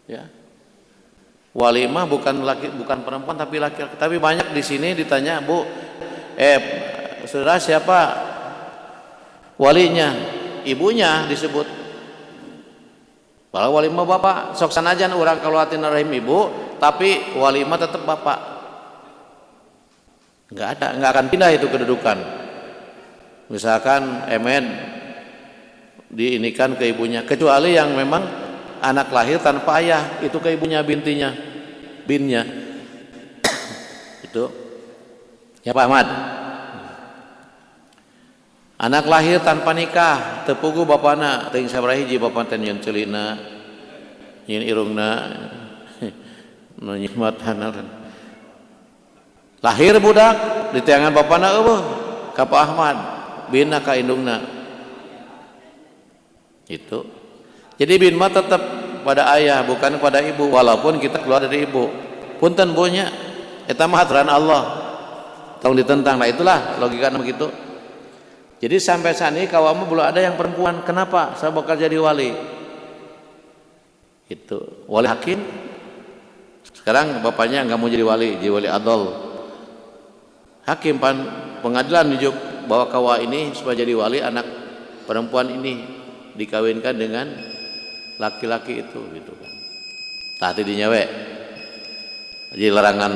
Ya. Wali mah bukan perempuan tapi laki-laki. Tapi banyak di sini ditanya, "Bu, saudara siapa walinya?" Ibunya disebut. Kalau wali mah bapak, sok sanajan orang kalau hati rahim ibu, tapi wali mah tetap bapak. Enggak akan pindah itu kedudukan. Misalkan Emen diinikan ke ibunya, kecuali yang memang anak lahir tanpa ayah, itu ke ibunya binnya. Itu. Ya Pak Ahmad. Anak lahir tanpa nikah, tepugu bapana, teuing sabaraha hiji bapa teh nyeun ceulina. nyin irungna nu nyimatan. Lahir budak di tiangan bapana eueuh ka Pak Ahmad bina ka indungna. Itu. Jadi bin mah tetap pada ayah bukan pada ibu walaupun kita keluar dari ibu. Punten bonya eta mah aturan Allah. Tong ditentang. Nah itulah logika begitu. Jadi sampai saat ini kawamu belum ada yang perempuan. Kenapa? Saya bakal jadi wali. Itu wali hakim. Sekarang bapaknya nggak mau jadi wali adol. Hakim pengadilan nunjuk bahwa kawa ini supaya jadi wali anak perempuan ini dikawinkan dengan laki-laki itu gitu kan. Tadi dinyawe. Jadi larangan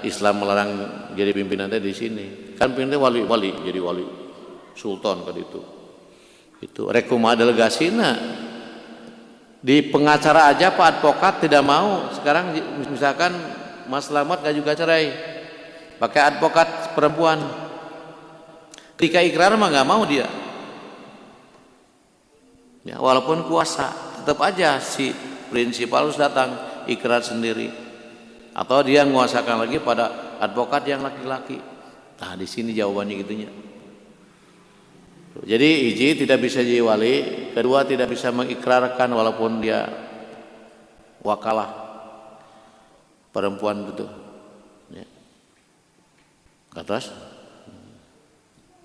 Islam melarang jadi pimpinan di sini. Kan pimpinan wali jadi wali sultan kan itu. Itu rekuma delegasina. Di pengacara aja Pak advokat tidak mau. Sekarang misalkan Mas Slamet gak juga cerai. Pakai advokat perempuan. Ketika ikrar mah nggak mau dia. Ya, walaupun kuasa, tetap aja si prinsipal harus datang ikrar sendiri. Atau dia menguasakan lagi pada advokat yang laki-laki. Nah di sini jawabannya gitunya. Jadi Iji tidak bisa jadi wali, kedua tidak bisa mengikrarkan walaupun dia wakalah perempuan gitu. Ya. Ke atas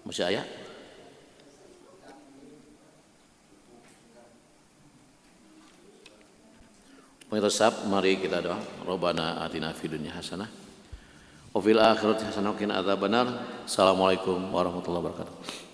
masih ayat. Pemirsa, mari kita doa. Rabbana atina fid dunya hasanah wa fil akhirati hasanah wa qina adzabannar. Assalamualaikum warahmatullahi wabarakatuh.